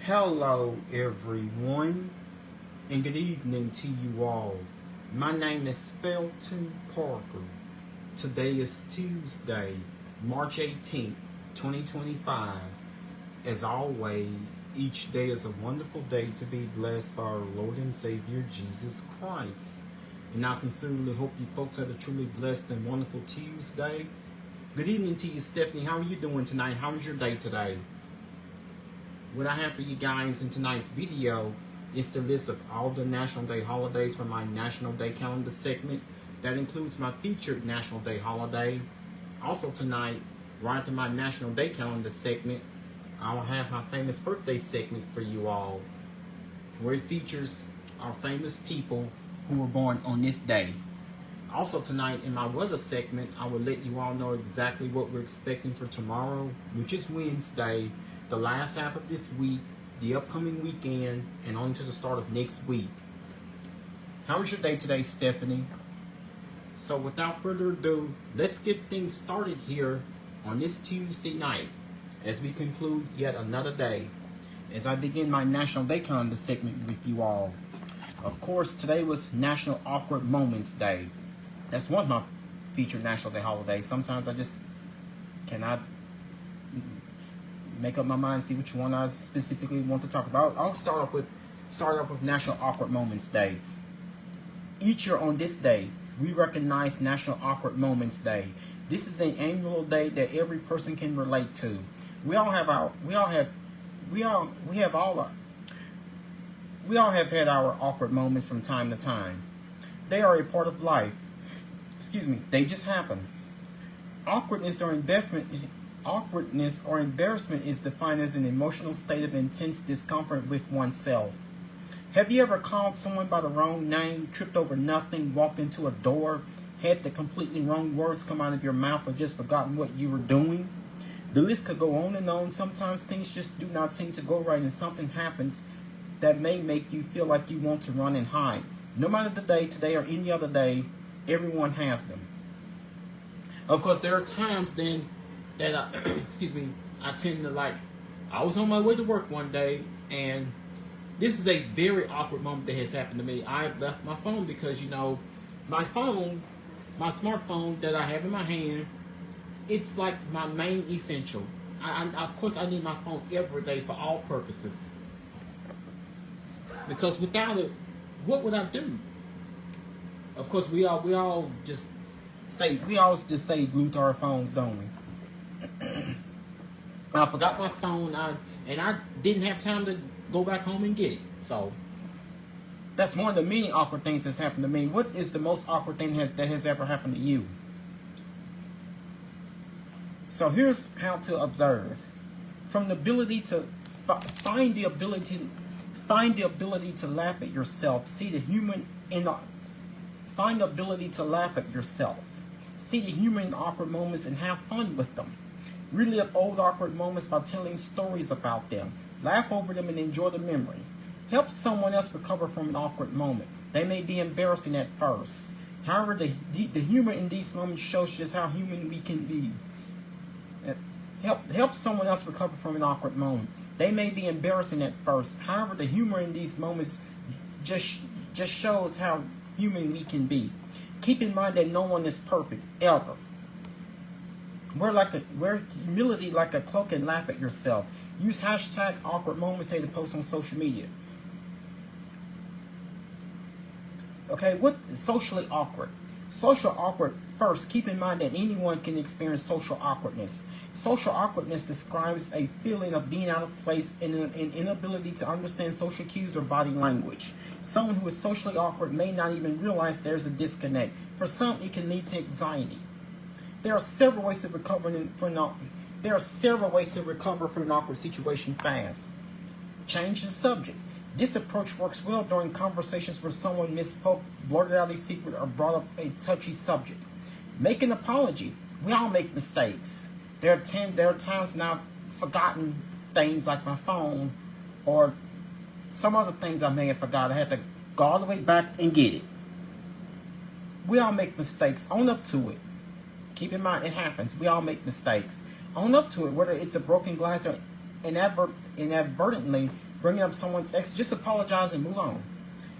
Hello, everyone, and good evening to you all. My name is Felton Parker. Today is Tuesday, March 18th, 2025. As always, each day is a wonderful day to be blessed by our Lord and Savior Jesus Christ. And I sincerely hope you folks had a truly blessed and wonderful Tuesday. Good evening to you, Stephanie. How are you doing tonight? How was your day today? What I have for you guys in tonight's video is the list of all the National Day holidays from my National Day calendar segment. That includes my featured National Day holiday. Also tonight, right after my National Day calendar segment, I will have my famous birthday segment for you all, where it features our famous people who were born on this day. Also tonight in my weather segment, I will let you all know exactly what we're expecting for tomorrow, which is Wednesday, the last half of this week, the upcoming weekend, and on to the start of next week. How was your day today, Stephanie? So without further ado, let's get things started here on this Tuesday night as we conclude yet another day. As I begin my National Day calendar segment with you all. Of course, today was National Awkward Moments Day. That's one of my featured National Day holidays. Sometimes I just cannot make up my mind, see which one I specifically want to talk about. I'll start off with National Awkward Moments Day. Each year on this day, we recognize National Awkward Moments Day. This is an annual day that every person can relate to. We all have had our awkward moments from time to time. They are a part of life. They just happen. Awkwardness or embarrassment is defined as an emotional state of intense discomfort with oneself. Have you ever called someone by the wrong name, tripped over nothing, walked into a door, had the completely wrong words come out of your mouth, or just forgotten what you were doing? The list could go on and on. Sometimes things just do not seem to go right and something happens that may make you feel like you want to run and hide. No matter the day, today or any other day, everyone has them. Of course, there are times then that I tend to I was on my way to work one day, and this is a very awkward moment that has happened to me. I left my phone because, my smartphone that I have in my hand, it's like my main essential. Of course, I need my phone every day for all purposes. Because without it, what would I do? Of course, we all just stay glued to our phones, don't we? I forgot my phone, and I didn't have time to go back home and get it. So that's one of the many awkward things that's happened to me. What is the most awkward thing that has ever happened to you? So here's how to observe. From the ability to find the ability to laugh at yourself. Find the ability to laugh at yourself. See the humor in awkward moments and have fun with them. Relive old awkward moments by telling stories about them. Laugh over them and enjoy the memory. Help someone else recover from an awkward moment. They may be embarrassing at first. However, the humor in these moments shows just how human we can be. Help someone else recover from an awkward moment. They may be embarrassing at first. However, the humor in these moments just shows how human we can be. Keep in mind that no one is perfect, ever. Wear humility like a cloak and laugh at yourself. Use hashtag awkward moments to post on social media. Okay, what is socially awkward? Social awkward, first, keep in mind that anyone can experience social awkwardness. Social awkwardness describes a feeling of being out of place and an inability to understand social cues or body language. Someone who is socially awkward may not even realize there's a disconnect. For some, it can lead to anxiety. There are several ways to recover from an awkward situation fast. Change the subject. This approach works well during conversations where someone misspoke, blurted out a secret, or brought up a touchy subject. Make an apology. We all make mistakes. There are times now I've forgotten things like my phone or some other things I may have forgot. I had to go all the way back and get it. We all make mistakes. Own up to it. Keep in mind, it happens. We all make mistakes. Own up to it, whether it's a broken glass or inadvertently bringing up someone's ex, just apologize and move on.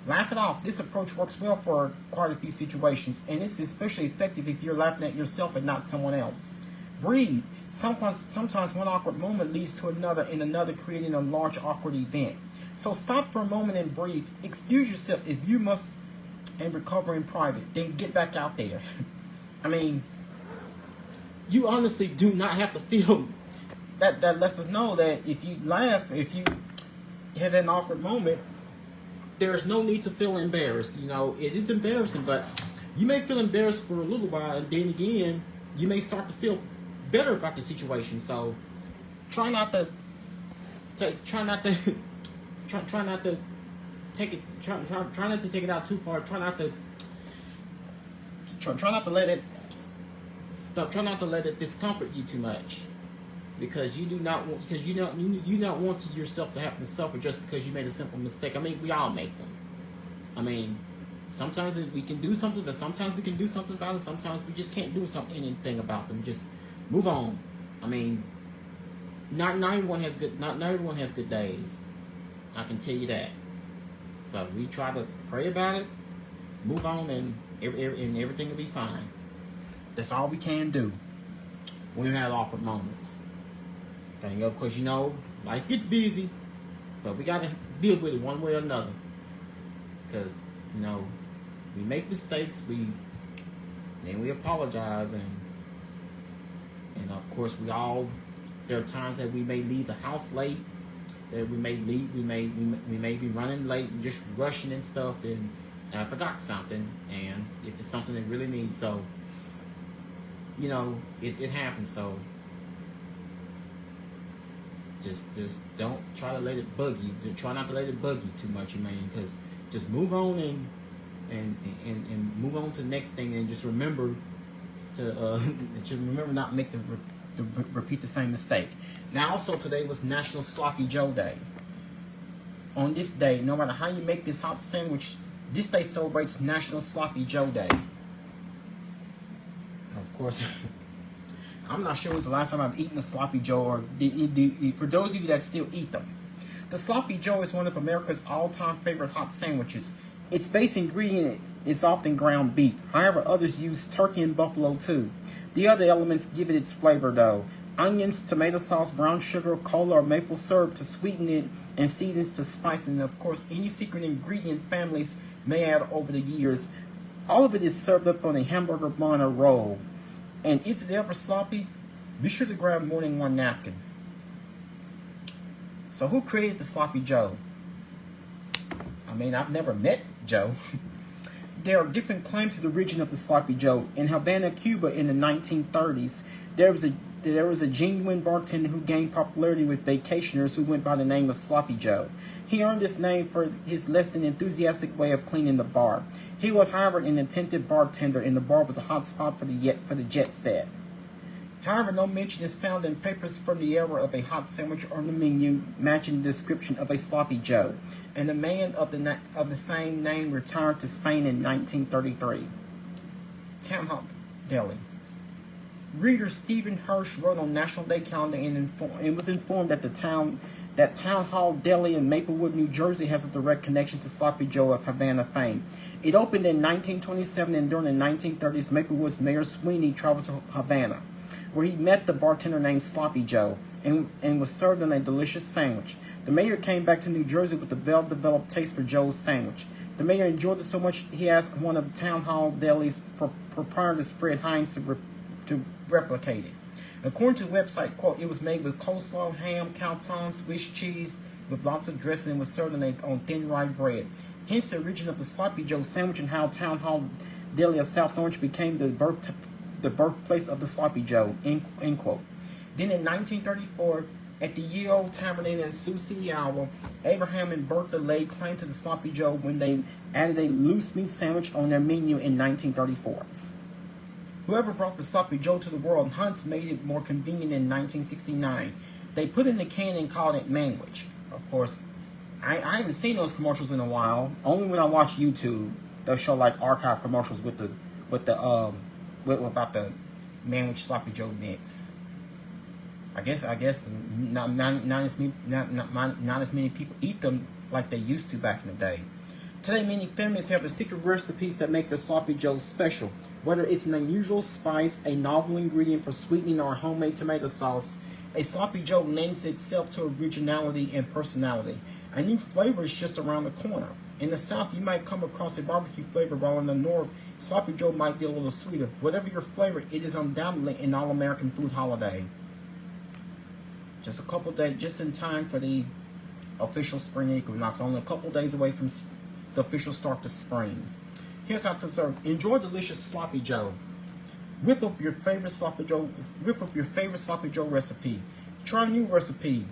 Laugh it off. This approach works well for quite a few situations, and it's especially effective if you're laughing at yourself and not someone else. Breathe. Sometimes one awkward moment leads to another, and another, creating a large awkward event. So stop for a moment and breathe. Excuse yourself if you must, and recover in private. Then get back out there. I mean, you honestly do not have to feel that. That lets us know that if you laugh, if you have an awkward moment, there's no need to feel embarrassed. You know, it is embarrassing, but you may feel embarrassed for a little while, and then again, you may start to feel better about the situation. So try not to take it. Try not to take it out too far. Try not to let it discomfort you too much, because you not want yourself to have to suffer just because you made a simple mistake. I mean, we all make them. I mean, sometimes we can do something, but sometimes we can do something about it. Sometimes we just can't do anything about them. Just move on. I mean, not everyone has good days. I can tell you that. But we try to pray about it, move on, and everything will be fine. That's all we can do when we have awkward moments. And of course, you know, life gets busy, but we gotta deal with it one way or another. Because, you know, we make mistakes, then we apologize, and of course there are times that we may leave the house late, that we may be running late and just rushing and stuff, and I forgot something, and if it's something that really needs, so, you know, it happens. So just don't try to let it bug you. Try not to let it bug you too much, man, because just move on and move on to the next thing, and just remember to not make repeat the same mistake. Now, also today was National Sloppy Joe Day. On this day, no matter how you make this hot sandwich, this day celebrates National Sloppy Joe Day. Of course, I'm not sure when's the last time I've eaten a Sloppy Joe, or for those of you that still eat them. The Sloppy Joe is one of America's all-time favorite hot sandwiches. Its base ingredient is often ground beef. However, others use turkey and buffalo too. The other elements give it its flavor though. Onions, tomato sauce, brown sugar, cola, or maple syrup to sweeten it, and seasons to spice it, and of course any secret ingredient families may add over the years. All of it is served up on a hamburger bun or roll. And is it ever sloppy? Be sure to grab more than one napkin. So who created the Sloppy Joe? I mean, I've never met Joe. There are different claims to the origin of the Sloppy Joe. In Havana, Cuba in the 1930s, there was a genuine bartender who gained popularity with vacationers who went by the name of Sloppy Joe. He earned this name for his less than enthusiastic way of cleaning the bar. He was, however, an attentive bartender, and the bar was a hot spot for the jet set. However, no mention is found in papers from the era of a hot sandwich on the menu matching the description of a Sloppy Joe, and the man of the same name retired to Spain in 1933. Town Hall Deli. Reader Stephen Hirsch wrote on National Day calendar and was informed that Town Hall Deli in Maplewood, New Jersey has a direct connection to Sloppy Joe of Havana fame. It opened in 1927, and during the 1930s, Maplewood's Mayor Sweeney traveled to Havana, where he met the bartender named Sloppy Joe and was served on a delicious sandwich. The mayor came back to New Jersey with a well-developed taste for Joe's sandwich. The mayor enjoyed it so much he asked one of Town Hall Deli's proprietors, Fred Hines, to replicate it. According to the website, quote, it was made with coleslaw, ham, croutons, Swiss cheese, with lots of dressing, and was served on thin rye bread. Hence the origin of the Sloppy Joe sandwich, and how Town Hall Deli of South Orange became the birthplace of the Sloppy Joe, end quote. Then in 1934, at the Ye Olde Tavern in Sioux City, Iowa, Abraham and Bertha laid claim to the Sloppy Joe when they added a loose meat sandwich on their menu in 1934. Whoever brought the Sloppy Joe to the world, Hunt's, made it more convenient in 1969. They put it in the can and called it Manwich. Of course, I haven't seen those commercials in a while. Only when I watch YouTube, they'll show like archive commercials with about the Manwich Sloppy Joe mix. I guess not as many people eat them like they used to back in the day. Today, many families have the secret recipes that make the sloppy joe special. Whether it's an unusual spice, a novel ingredient for sweetening, or homemade tomato sauce, a sloppy joe lends itself to originality and personality. A new flavor is just around the corner. In the South, you might come across a barbecue flavor, while in the North, sloppy joe might be a little sweeter. Whatever your flavor, it is undoubtedly an all-American food holiday. Just a couple days, just in time for the official spring equinox. Only a couple days away from the official start to spring. Here's how to serve. Enjoy delicious sloppy joe. Whip up your favorite sloppy joe. Whip up your favorite sloppy joe recipe. Try a new recipe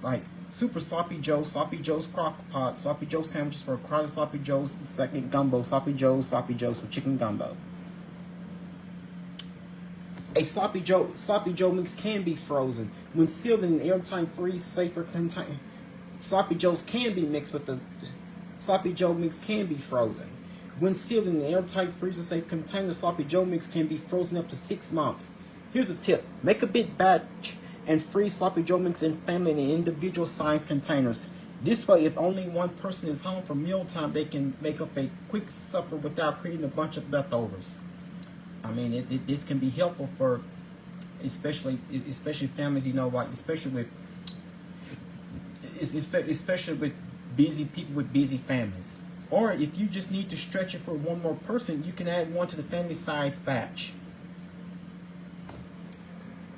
like Super Sloppy Joe's Crock Pot, Sloppy Joe sandwiches for crowded Sloppy Joe's second gumbo, Sloppy Joe's with chicken gumbo. A Sloppy Joe mix can be frozen. When sealed in an airtight, freeze safer container, Sloppy Joes can be mixed with the Sloppy Joe mix can be frozen. When sealed in an airtight, freezer safe container, Sloppy Joe mix can be frozen up to 6 months. Here's a tip: make a big batch and freeze Sloppy Joe mix in family in individual sized containers. This way, if only one person is home for mealtime, they can make up a quick supper without creating a bunch of leftovers. I mean, this can be helpful for especially families, like especially with busy people with busy families. Or if you just need to stretch it for one more person, you can add one to the family size batch.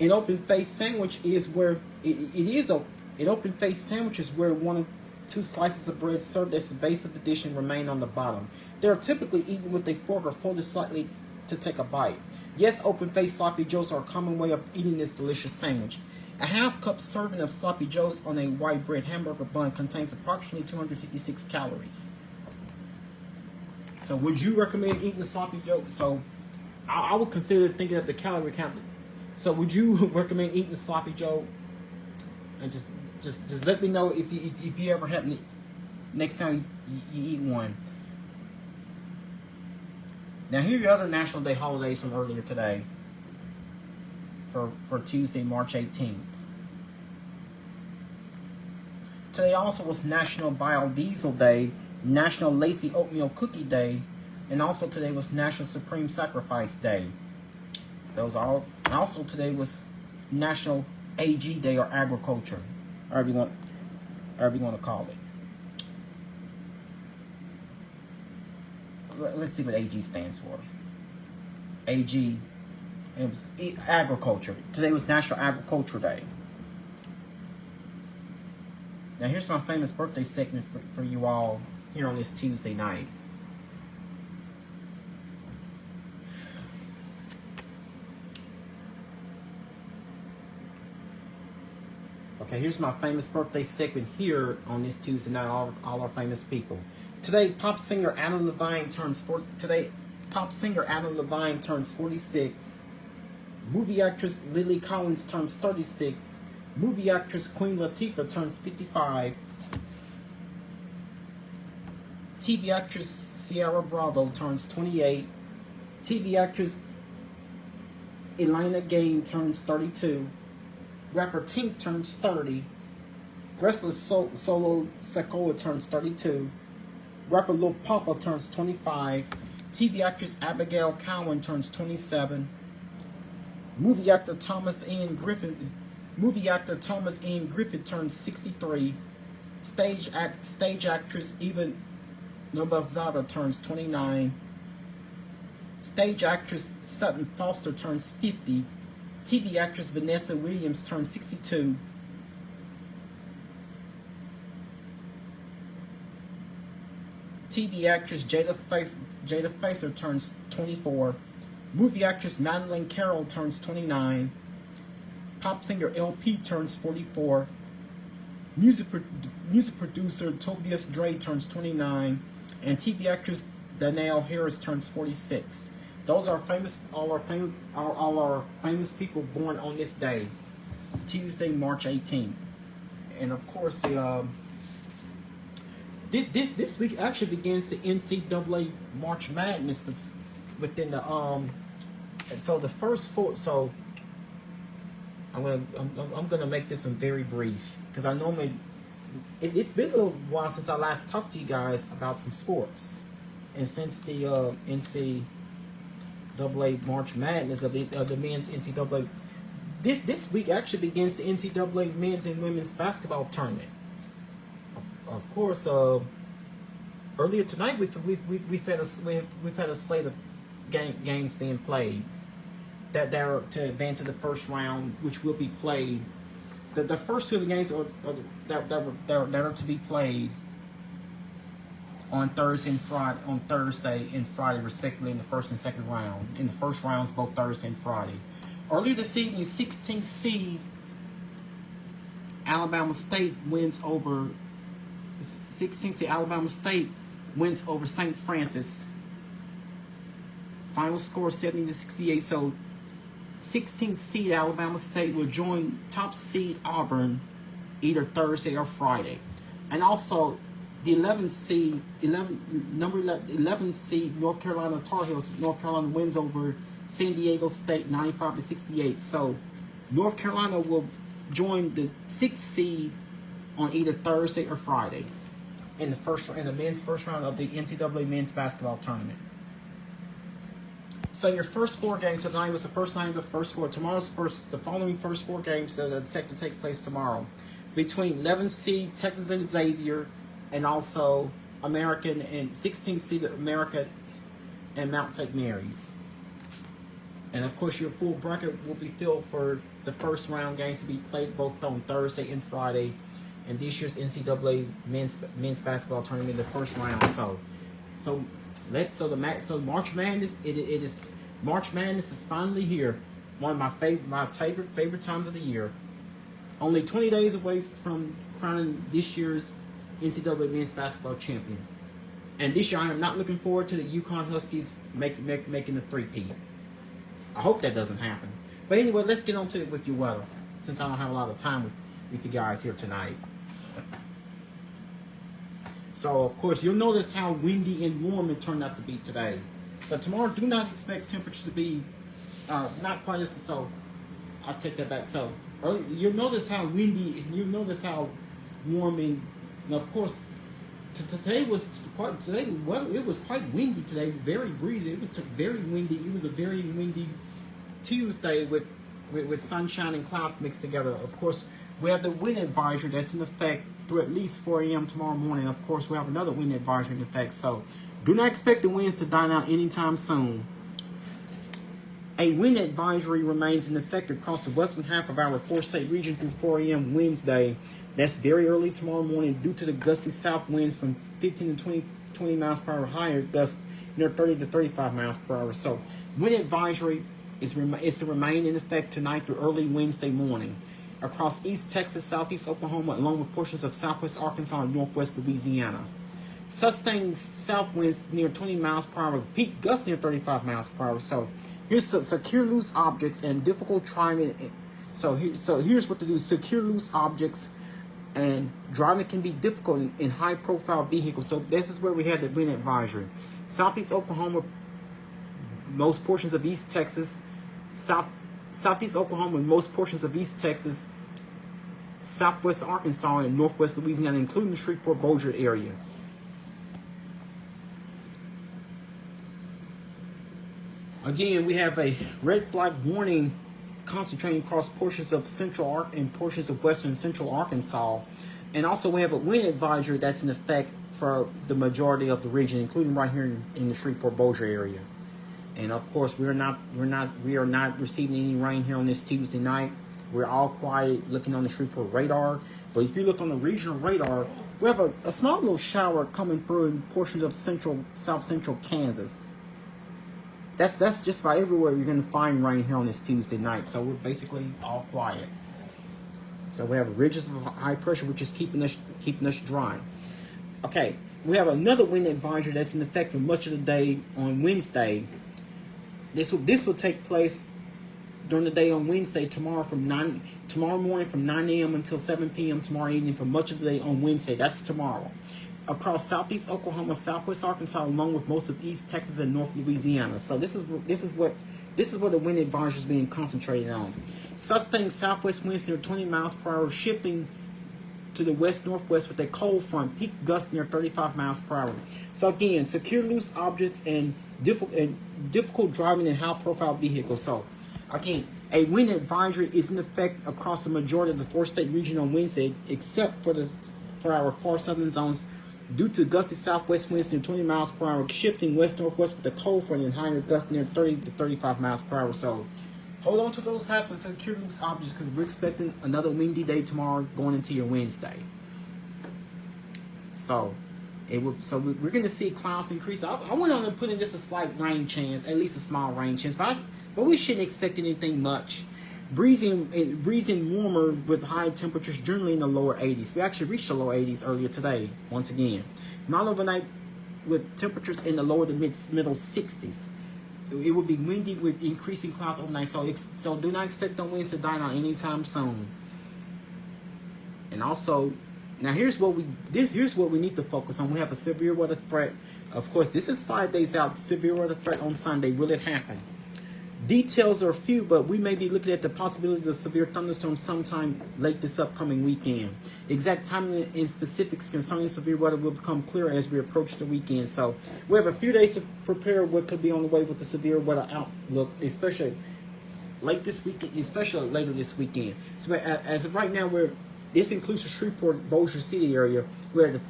An open-faced sandwich is where an open-faced sandwich is where 1 or 2 slices of bread served as the base of the dish and remain on the bottom. They are typically eaten with a fork or folded slightly to take a bite. Yes, open-faced sloppy joes are a common way of eating this delicious sandwich. A half-cup serving of sloppy joes on a white bread hamburger bun contains approximately 256 calories. So would you recommend eating the sloppy joe? So I would consider thinking of the calorie count. So would you recommend eating the sloppy joe? And just let me know if you ever happen to, next time you eat one. Now here are your other National Day holidays from earlier today. For Tuesday, March 18th. Today also was National Biodiesel Day, National Lazy Oatmeal Cookie Day, and also today was National Supreme Sacrifice Day. Those are all. And also today was National AG Day, or Agriculture, however you want to call it. Let's see what AG stands for. AG. It was agriculture. Today was National Agriculture Day. Now here's my famous birthday segment for you all here on this Tuesday night. Okay, here's my famous birthday segment here on this Tuesday night. All our famous people. Today, pop singer Adam Levine turns 46. Movie actress Lily Collins turns 36. Movie actress Queen Latifah turns 55. TV actress Sierra Bravo turns 28. TV actress Elena Gain turns 32. Rapper Tink turns 30. Wrestler Solo Sikoa turns 32. Rapper Lil Papa turns 25. TV actress Abigail Cowan turns 27. Movie actor Thomas Ian Griffith turns 63. Stage actress Eva Nobazada turns 29. Stage actress Sutton Foster turns 50. TV actress Vanessa Williams turns 62. TV actress Jada Facer turns 24. Movie actress Madeline Carroll turns 29. Pop singer LP turns 44. Music producer Tobias Dre turns 29. And TV actress Danielle Harris turns 46. Those are all our famous people born on this day, Tuesday, March 18th. And of course, this week actually begins the NCAA March Madness within the so the first four. So I'm gonna make this one very brief because I normally it's been a little while since I last talked to you guys about some sports, and since the NCAA March Madness of the men's NCAA, this week actually begins the NCAA men's and women's basketball tournament. Of course, earlier tonight we've had a slate of games being played that are to advance to the first round, which will be played. The first two of the games that are to be played on Thursday and Friday, respectively, in the first and second round. In the first rounds, both Thursday and Friday. Earlier this evening, 16th seed Alabama State wins over 16th seed Alabama State wins over St. Francis. Final score 70-68. So 16th seed Alabama State will join top seed Auburn either Thursday or Friday. And also the 11th seed North Carolina Tar Heels. North Carolina wins over San Diego State 95-68. So North Carolina will join the 6th seed on either Thursday or Friday in the men's first round of the NCAA men's basketball tournament. So your first four games, so tonight was the first night of the first four. The following first four games that are set to take place tomorrow between 11th seed Texas and Xavier, and also American and 16th seed America and Mount St. Mary's. And of course, your full bracket will be filled for the first round games to be played both on Thursday and Friday, and this year's NCAA men's basketball tournament, the first round. So March Madness, March Madness is finally here. One of my favorite times of the year. Only 20 days away from crowning this year's NCAA men's basketball champion. And this year, I am not looking forward to the UConn Huskies making the three-peat. I hope that doesn't happen. But anyway, let's get on to it with your weather, since I don't have a lot of time with you guys here tonight. So, of course, you'll notice how windy and warm it turned out to be today. But tomorrow, do not expect temperatures to be not quite as so. I'll take that back. So, you'll notice how windy and you'll notice how warm and of course, today was quite windy today, very breezy. It was very windy. It was a very windy Tuesday with sunshine and clouds mixed together. Of course, we have the wind advisory that's in effect through at least 4 a.m. tomorrow morning. Of course, we have another wind advisory in effect. So, do not expect the winds to die out anytime soon. A wind advisory remains in effect across the western half of our four-state region through 4 a.m. Wednesday. That's very early tomorrow morning due to the gusty south winds from 15 to 20 miles per hour higher, gusts near 30 to 35 miles per hour. So, wind advisory is to remain in effect tonight through early Wednesday morning across East Texas, Southeast Oklahoma, along with portions of Southwest Arkansas and Northwest Louisiana. Sustained south winds near 20 miles per hour, peak gusts near 35 miles per hour. So, here's secure loose objects and difficult driving. So here's what to do: secure loose objects. And driving can be difficult in high-profile vehicles. So this is where we had the wind advisory. Southeast Oklahoma, most portions of East Texas, Southeast Oklahoma, most portions of East Texas, Southwest Arkansas, and Northwest Louisiana, including the Shreveport-Bossier area. Again, we have a red flag warning concentrating across portions of central and portions of western central Arkansas, and also we have a wind advisory that's in effect for the majority of the region, including right here in the Shreveport-Bossier area. And of course, we are not receiving any rain here on this Tuesday night. We're all quiet, looking on the Shreveport radar. But if you look on the regional radar, we have a small little shower coming through in portions of south central Kansas. That's just about everywhere you're going to find rain here on this Tuesday night. So we're basically all quiet. So we have ridges of high pressure, which is keeping us dry. Okay, we have another wind advisory that's in effect for much of the day on Wednesday. This will take place during the day on Wednesday, tomorrow morning from 9 a.m. until 7 p.m. tomorrow evening for much of the day on Wednesday. That's tomorrow. Across Southeast Oklahoma, Southwest Arkansas, along with most of East Texas and North Louisiana. So this is where the wind advisory is being concentrated on. Sustained southwest winds near 20 miles per hour, shifting to the west-northwest with a cold front, peak gusts near 35 miles per hour. So again, secure loose objects and difficult driving in high-profile vehicles. So again, a wind advisory is in effect across the majority of the 4-state region on Wednesday, except for our far southern zones, due to gusty southwest winds near 20 miles per hour, shifting west-northwest with a cold front and higher gusts near 30 to 35 miles per hour. So hold on to those hats and secure loose objects because we're expecting another windy day tomorrow going into your Wednesday. So we're going to see clouds increase. I went on and put in just a slight rain chance, at least a small rain chance, but we shouldn't expect anything much. Breezing warmer with high temperatures generally in the lower 80s. We actually reached the lower 80s earlier today, once again. Not overnight with temperatures in the lower to middle 60s. It will be windy with increasing clouds overnight, so do not expect the winds to die down anytime soon. And also, now here's what we need to focus on. We have a severe weather threat. Of course, this is 5 days out. Severe weather threat on Sunday. Will it happen? Details are few, but we may be looking at the possibility of a severe thunderstorm sometime late this upcoming weekend. Exact timing and specifics concerning severe weather will become clearer as we approach the weekend. So we have a few days to prepare what could be on the way with the severe weather outlook, especially late this weekend, especially later this weekend. So as of right now, this includes the Shreveport, Bossier City area. We're at the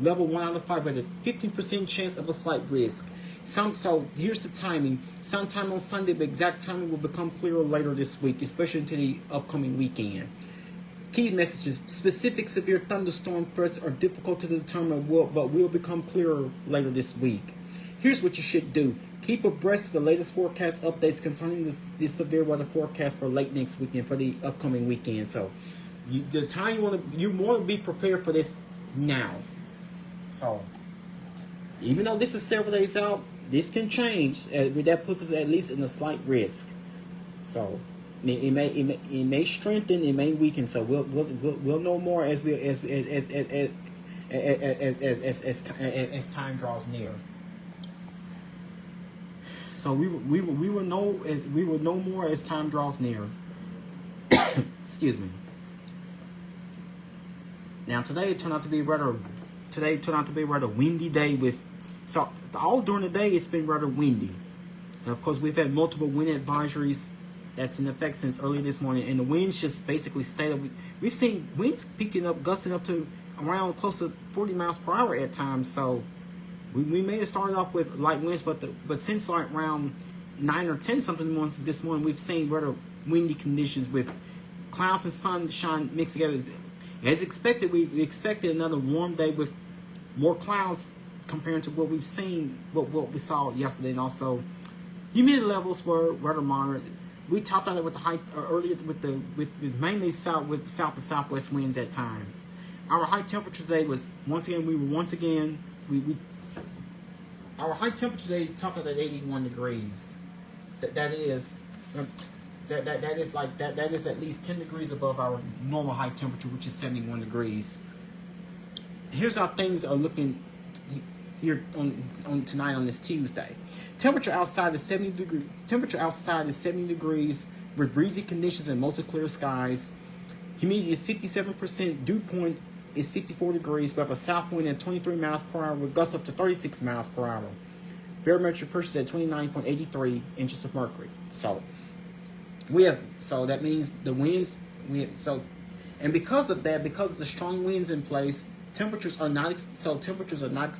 level 1 out of 5, with a 15% chance of a slight risk. So here's the timing. Sometime on Sunday, the exact timing will become clearer later this week, especially into the upcoming weekend. Key messages: specific severe thunderstorm threats are difficult to determine, but will become clearer later this week. Here's what you should do: keep abreast of the latest forecast updates concerning this severe weather forecast for late next weekend, for the upcoming weekend. So the time you want to be prepared for this now. So even though this is several days out, this can change. That puts us at least in a slight risk. So it may strengthen, it may weaken. So we'll know more as time draws near. So we will know more as time draws near. Excuse me. Now today turned out to be a rather windy day with. So all during the day, it's been rather windy. And of course, we've had multiple wind advisories that's in effect since early this morning. And the winds just basically stayed up. We've seen winds picking up, gusting up to around close to 40 miles per hour at times. So we may have started off with light winds, but since like around 9 or 10 something this morning, we've seen rather windy conditions with clouds and sunshine mixed together. As expected, we expected another warm day with more clouds compared to what we've seen, what we saw yesterday. And also, humidity levels were rather moderate. We topped out with the high earlier with mainly south to southwest winds at times. Our high temperature today was our high temperature today topped out at 81 degrees. That is at least 10 degrees above our normal high temperature, which is 71 degrees. Here's how things are looking here on tonight on this Tuesday. Temperature outside is 70 degrees. Temperature outside is 70 degrees with breezy conditions and mostly clear skies. Humidity is 57%. Dew point is 54 degrees. We have a south wind at 23 miles per hour with gusts up to 36 miles per hour. Barometric pressure is at 29.83 inches of mercury. So that means the winds. And because of the strong winds in place, temperatures are not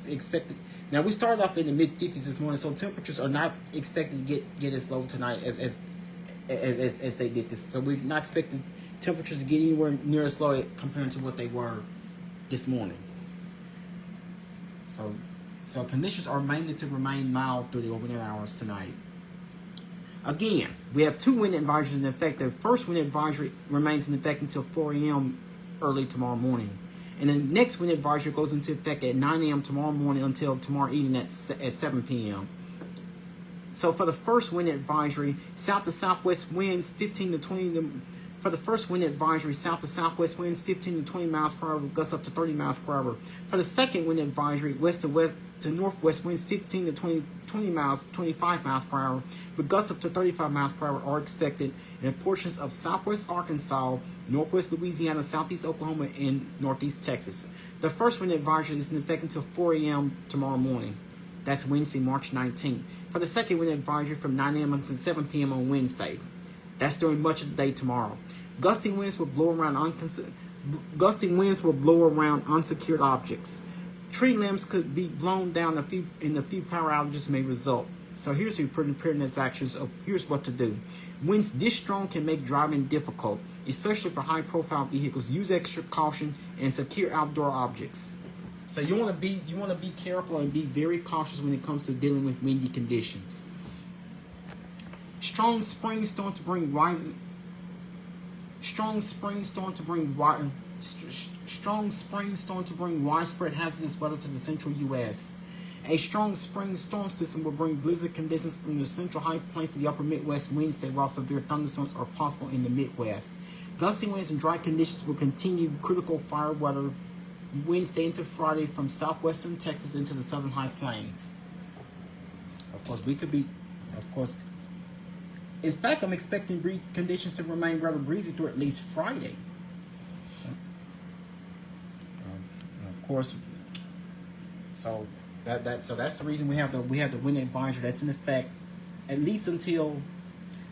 expected. Now we started off in the mid 50s this morning, so temperatures are not expected to get as low tonight as they did this. So we're not expecting temperatures to get anywhere near as low compared to what they were this morning. So conditions are mainly to remain mild through the overnight hours tonight. Again, we have two wind advisories in effect. The first wind advisory remains in effect until 4 a.m. early tomorrow morning. And the next wind advisory goes into effect at 9 a.m. tomorrow morning until tomorrow evening at 7 p.m. So for the first wind advisory, south to southwest winds 15 to 20. For the first wind advisory, south to southwest winds 15 to 20 miles per hour, gusts up to 30 miles per hour. For the second wind advisory, west to to northwest winds 15 to 25 miles per hour, with gusts up to 35 miles per hour are expected in portions of southwest Arkansas, northwest Louisiana, southeast Oklahoma, and northeast Texas. The first wind advisory is in effect until 4 a.m. tomorrow morning. That's Wednesday, March 19th. For the second wind advisory from 9 a.m. until 7 p.m. on Wednesday. That's during much of the day tomorrow. Gusting winds will blow around unsecured objects. Tree limbs could be blown down, and a few power outages may result. So here's the preparedness actions of here's what to do. Winds this strong can make driving difficult, especially for high-profile vehicles. Use extra caution and secure outdoor objects. So you want to be careful and be very cautious when it comes to dealing with windy conditions. Strong spring storm to bring widespread hazardous weather to the central U.S. A strong spring storm system will bring blizzard conditions from the central high plains to the upper Midwest Wednesday, while severe thunderstorms are possible in the Midwest. Gusting winds and dry conditions will continue critical fire weather Wednesday into Friday from southwestern Texas into the southern high plains. Of course, in fact, I'm expecting conditions to remain rather breezy through at least Friday. Of course, so that's the reason we have the wind advisory that's in effect at least until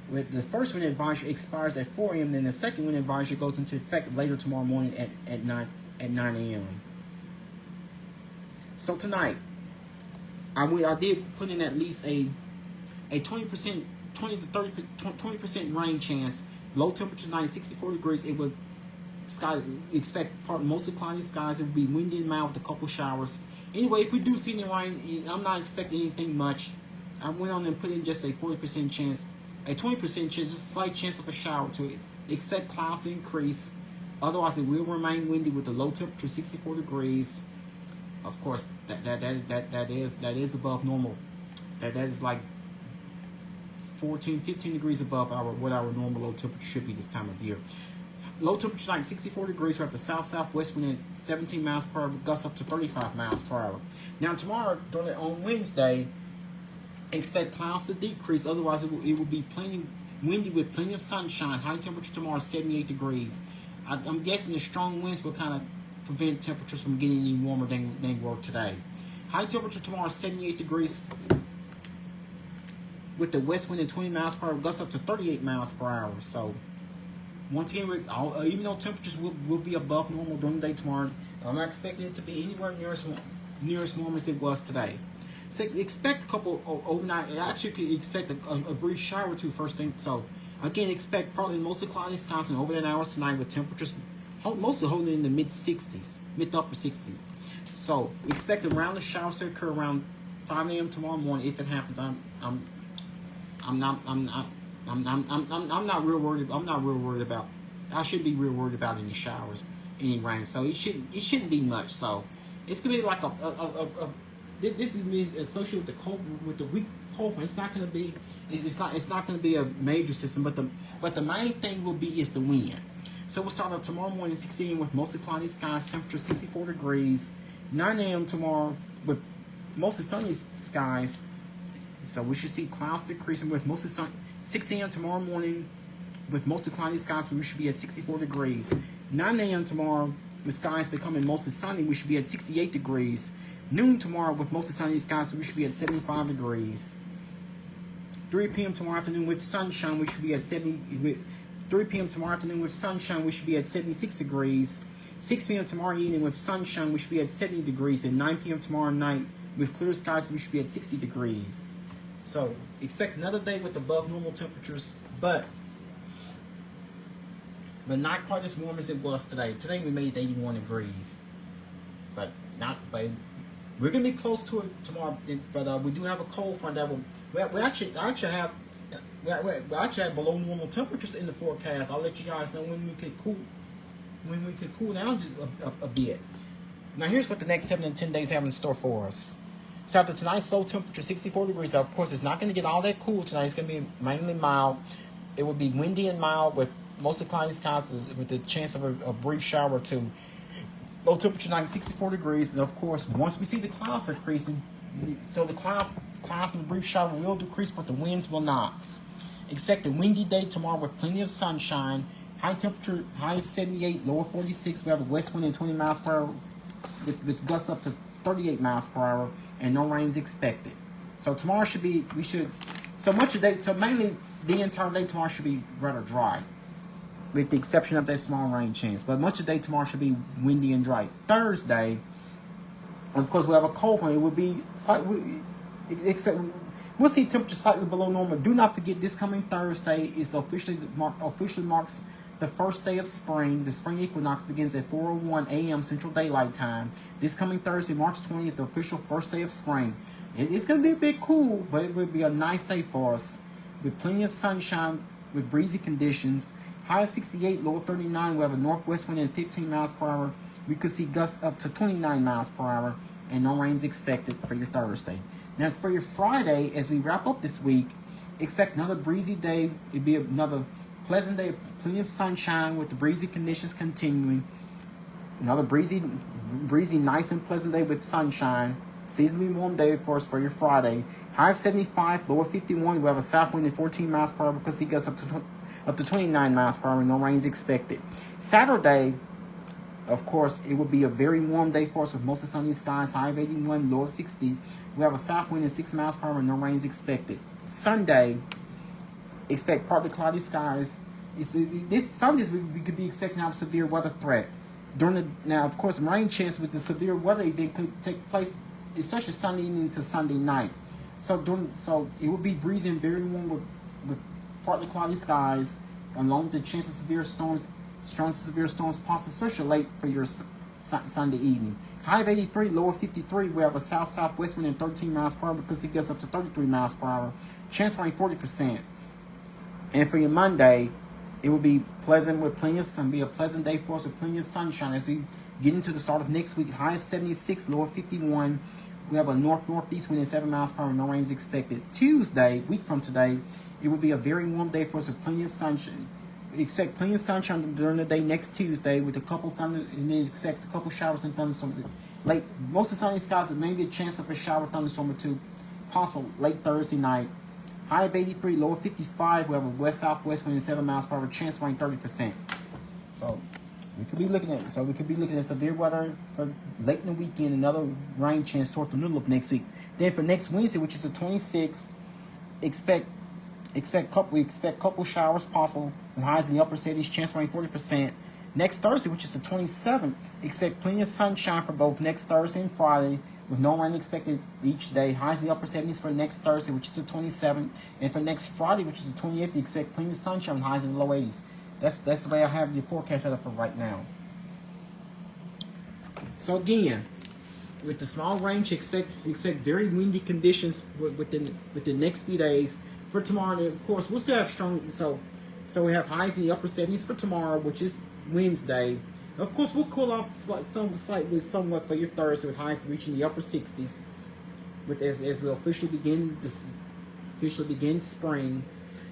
the first wind advisory expires at 4 a.m. Then the second wind advisory goes into effect later tomorrow morning at 9 a.m. So tonight, I did put in at least a 20% to 20% rain chance. Low temperature tonight, 64 degrees. It would expect mostly cloudy skies. It would be windy and mild with a couple showers. Anyway, if we do see any rain, I'm not expecting anything much. I went on and put in just a 40% chance, a 20% chance, just a slight chance of a shower to it. Expect clouds to increase. Otherwise, it will remain windy with the low temperature 64 degrees. Of course, that is above normal. That is like 14, 15 degrees above what our normal low temperature should be this time of year. Low temperature like 64 degrees. We have the south-southwest wind at 17 miles per hour, gusts up to 35 miles per hour. Now tomorrow, on Wednesday, expect clouds to decrease. Otherwise, it will be plenty windy with plenty of sunshine. High temperature tomorrow is 78 degrees. I'm guessing the strong winds will kind of prevent temperatures from getting any warmer than they were today. High temperature tomorrow is 78 degrees. With the west wind at 20 miles per hour, gusts up to 38 miles per hour. So, once again, even though temperatures will be above normal during the day tomorrow, I'm not expecting it to be anywhere near as warm as it was today. So, expect a couple overnight. Actually, could expect a brief shower or two first thing. So, again, expect probably mostly cloudy skies and overnight hours tonight with temperatures mostly holding in the mid to upper 60s. So, expect a round of showers to occur around 5 a.m. tomorrow morning. If it happens, I'm not real worried about. I shouldn't be real worried about any showers, any rain. So it shouldn't be much. So it's gonna be like this is associated with the weak cold front. It's not gonna be. It's not gonna be a major system. But the main thing will be is the wind. So we'll start out tomorrow morning 6 a.m. with mostly cloudy skies, temperature 64 degrees. 9 a.m. tomorrow with mostly sunny skies. So we should see clouds decreasing with mostly sun. 6 a.m. tomorrow morning with mostly cloudy skies, we should be at 64 degrees. 9 a.m. tomorrow with skies becoming mostly sunny, we should be at 68 degrees. Noon tomorrow with mostly sunny skies, we should be at 75 degrees. 3 p.m. tomorrow afternoon with sunshine, we should be at 3 p.m. tomorrow afternoon with sunshine, we should be at 76 degrees. 6 p.m. tomorrow evening with sunshine, we should be at 70 degrees. And 9 p.m. tomorrow night with clear skies, we should be at 60 degrees. So expect another day with above normal temperatures, but not quite as warm as it was today. Today we made 81 degrees, but we're gonna be close to it tomorrow. But we do have a cold front that will. We actually have below normal temperatures in the forecast. I'll let you guys know when we could cool down just a bit. Now here's what the next 7 to 10 days have in store for us. So after tonight's low temperature, 64 degrees, of course, it's not going to get all that cool tonight. It's going to be mainly mild. It will be windy and mild with mostly cloudy skies with the chance of a brief shower or two. Low temperature tonight, 64 degrees. And, of course, once we see the clouds increasing, So the clouds and brief shower will decrease, but the winds will not. Expect a windy day tomorrow with plenty of sunshine. High temperature, high of 78, low of 46. We have a west wind at 20 miles per hour with gusts up to 38 miles per hour, and no rains expected. So tomorrow should be, so mainly the entire day tomorrow should be rather dry, with the exception of that small rain chance. But much of the day tomorrow should be windy and dry. Thursday, of course, we have a cold front. It will be slightly, we'll see temperature slightly below normal. Do not forget, this coming Thursday is officially marks the first day of spring. The spring equinox begins at 4:01 a.m. Central Daylight Time. This coming Thursday, March 20th, the official first day of spring. It's going to be a bit cool, but it will be a nice day for us, with plenty of sunshine, with breezy conditions. High of 68, low of 39. We have a northwest wind at 15 miles per hour. We could see gusts up to 29 miles per hour, and no rains expected for your Thursday. Now, for your Friday, as we wrap up this week, expect another breezy day. It'll be another pleasant day, plenty of sunshine with the breezy conditions continuing. Another breezy, nice and pleasant day with sunshine. Seasonably warm day, of course, for your Friday. High of 75, low of 51. We have a south wind at 14 miles per hour because he gets up to 29 miles per hour. No rains expected. Saturday, of course, it will be a very warm day for us with mostly sunny skies. High of 81, low of 60. We have a south wind at 6 miles per hour. No rains expected. Sunday, expect partly cloudy skies. This Sunday we could be expecting to have a severe weather threat. Now, of course, rain chance with the severe weather event could take place, especially Sunday evening to Sunday night. So it will be breezy and very warm with partly cloudy skies, along with the chance of severe storms, strong severe storms possible, especially late for your Sunday evening. High of 83, low of 53. We have a south-southwest wind at 13 miles per hour because it gets up to 33 miles per hour. Chance rain 40%. And for your Monday, it will be pleasant with plenty of sun. Be a pleasant day for us with plenty of sunshine as we get into the start of next week. High of 76, low of 51. We have a north-northeast wind at 7 miles per hour. No rains expected. Tuesday, week from today, it will be a very warm day for us with plenty of sunshine. We expect plenty of sunshine during the day next Tuesday with a couple thunder, and then expect a couple showers and thunderstorms. Late, most of the sunny skies, there may be a chance of a shower, thunderstorm or two, possible late Thursday night. High of 83, low of 55. We have a west-southwest wind at 7 miles per hour. Chance rain 30%. So we could be looking at severe weather for late in the weekend. Another rain chance toward the middle of next week. Then for next Wednesday, which is the 26th, we expect couple showers possible with highs in the upper 70s. Chance rain 40%. Next Thursday, which is the 27th, expect plenty of sunshine for both next Thursday and Friday, with no rain expected each day. Highs in the upper 70s for next Thursday, which is the 27th. And for next Friday, which is the 28th, you expect plenty of sunshine with highs in the low 80s. That's the way I have the forecast set up for right now. So again, with the small range, expect very windy conditions within the next few days. For tomorrow, and of course, we'll still have strong. So we have highs in the upper 70s for tomorrow, which is Wednesday. Of course, we'll cool off somewhat for your Thursday with highs reaching the upper 60s, as we officially begin spring.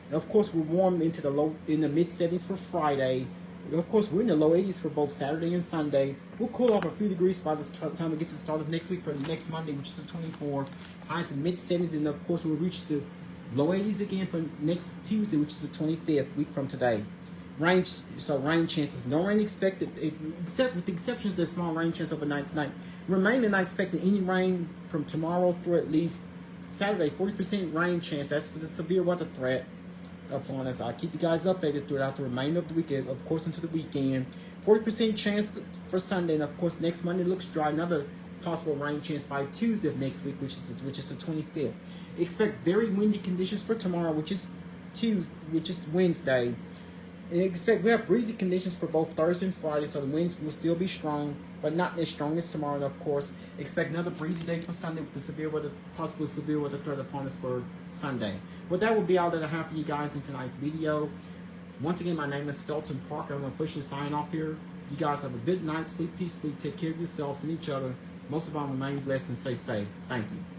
And of course, we're warm in the mid 70s for Friday. And of course, we're in the low 80s for both Saturday and Sunday. We'll cool off a few degrees by the time we get to the start of next week for next Monday, which is the 24th. Highs in mid 70s, and of course, we'll reach the low 80s again for next Tuesday, which is the 25th, week from today. Rain chances. No rain expected, except with the exception of the small rain chance overnight tonight. Remaining not expecting any rain from tomorrow through at least Saturday. 40% rain chance. That's for the severe weather threat upon us. I'll keep you guys updated throughout the remainder of the weekend, of course, into the weekend. 40% chance for Sunday, and of course, next Monday looks dry. Another possible rain chance by Tuesday of next week, which is the 25th. Expect very windy conditions for tomorrow, which is Wednesday. And we have breezy conditions for both Thursday and Friday, so the winds will still be strong, but not as strong as tomorrow. And of course, expect another breezy day for Sunday with the possible severe weather threat upon us for Sunday. Well, that will be all that I have for you guys in tonight's video. Once again, my name is Felton Parker. I'm going to officially sign off here. You guys have a good night. Sleep peacefully. Take care of yourselves and each other. Most of all, remain blessed and stay safe. Thank you.